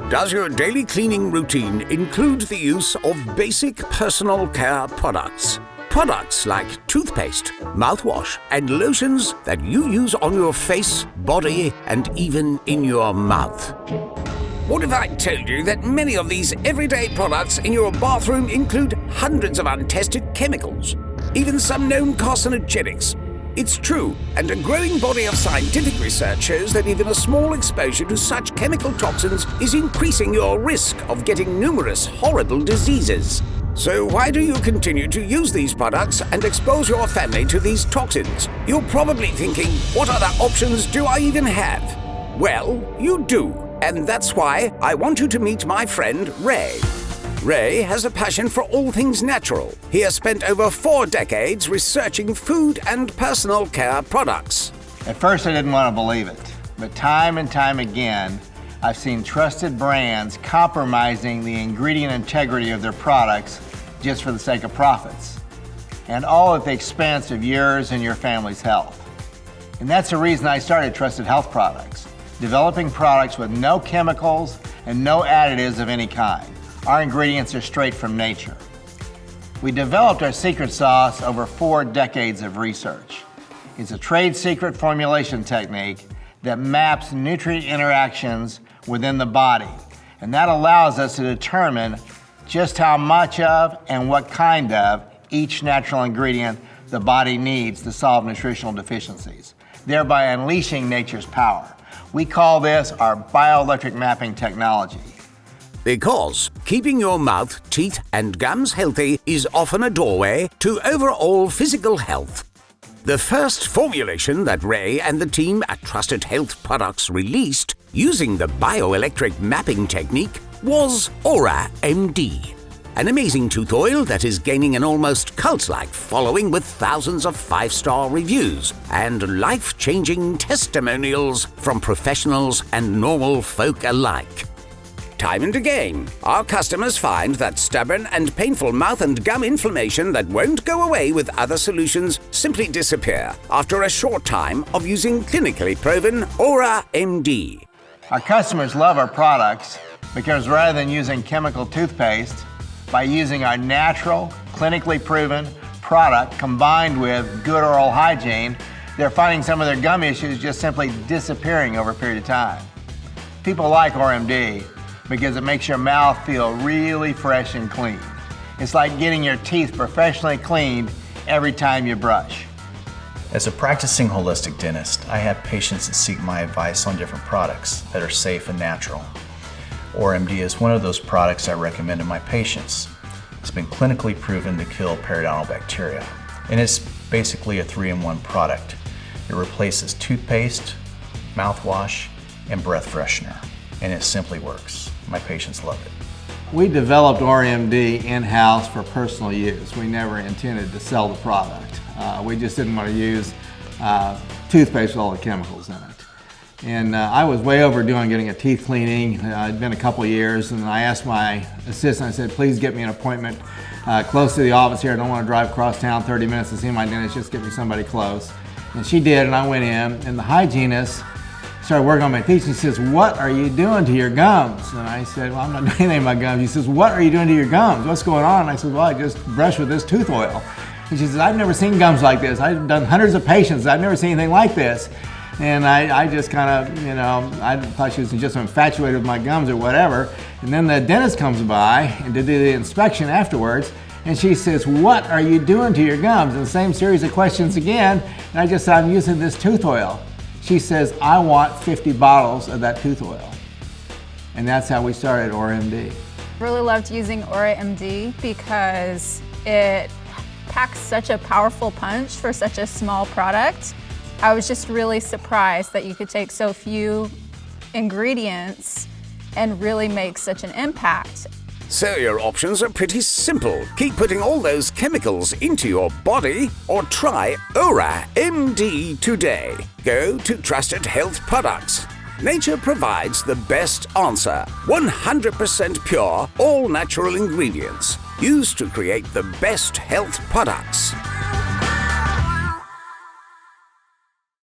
Does your daily cleaning routine include the use of basic personal care products? Products like toothpaste, mouthwash, and lotions that you use on your face, body, and even in your mouth. What if I told you that many of these everyday products in your bathroom include hundreds of untested chemicals, even some known carcinogenics? It's true, and a growing body of scientific research shows that even a small exposure to such chemical toxins is increasing your risk of getting numerous horrible diseases. So why do you continue to use these products and expose your family to these toxins? You're probably thinking, what other options do I even have? Well, you do, and that's why I want you to meet my friend Ray. Ray has a passion for all things natural. He has spent over 4 decades researching food and personal care products. At first I didn't want to believe it, but time and time again, I've seen trusted brands compromising the ingredient integrity of their products just for the sake of profits, and all at the expense of yours and your family's health. And that's the reason I started Trusted Health Products, developing products with no chemicals and no additives of any kind. Our ingredients are straight from nature. We developed our secret sauce over 4 decades of research. It's a trade secret formulation technique that maps nutrient interactions within the body, and that allows us to determine just how much of and what kind of each natural ingredient the body needs to solve nutritional deficiencies, thereby unleashing nature's power. We call this our bioelectric mapping technology. Because keeping your mouth, teeth, and gums healthy is often a doorway to overall physical health. The first formulation that Ray and the team at Trusted Health Products released using the bioelectric mapping technique was OraMD, an amazing tooth oil that is gaining an almost cult-like following with thousands of 5-star reviews and life-changing testimonials from professionals and normal folk alike. Time and again, our customers find that stubborn and painful mouth and gum inflammation that won't go away with other solutions simply disappear after a short time of using clinically proven OraMD. Our customers love our products because rather than using chemical toothpaste, by using our natural, clinically proven product combined with good oral hygiene, they're finding some of their gum issues just simply disappearing over a period of time. People like OraMD because it makes your mouth feel really fresh and clean. It's like getting your teeth professionally cleaned every time you brush. As a practicing holistic dentist, I have patients that seek my advice on different products that are safe and natural. OraMD is one of those products I recommend to my patients. It's been clinically proven to kill periodontal bacteria, and it's basically a 3-in-1 product. It replaces toothpaste, mouthwash, and breath freshener, and it simply works. My patients love it. We developed OraMD in-house for personal use. We never intended to sell the product. We just didn't want to use toothpaste with all the chemicals in it. And I was way overdue on getting a teeth cleaning. It'd been a couple of years, and I asked my assistant, I said, please get me an appointment close to the office here. I don't want to drive across town 30 minutes to see my dentist, just get me somebody close. And she did, and I went in, and the hygienist started working on my teeth. She says, what are you doing to your gums? And I said, well, I'm not doing anything to my gums. She says, what are you doing to your gums? What's going on? And I said, well, I just brushed with this tooth oil. And she says, I've never seen gums like this. I've done hundreds of patients. I've never seen anything like this. And I just kind of, I thought she was just infatuated with my gums or whatever. And then the dentist comes by and to do the inspection afterwards, and she says, what are you doing to your gums? And the same series of questions again. And I just said, I'm using this tooth oil. She says, I want 50 bottles of that tooth oil. And that's how we started OraMD. Really loved using OraMD because it packs such a powerful punch for such a small product. I was just really surprised that you could take so few ingredients and really make such an impact. So your options are pretty simple. Keep putting all those chemicals into your body or try OraMD today. Go to Trusted Health Products. Nature provides the best answer. 100% pure, all natural ingredients used to create the best health products.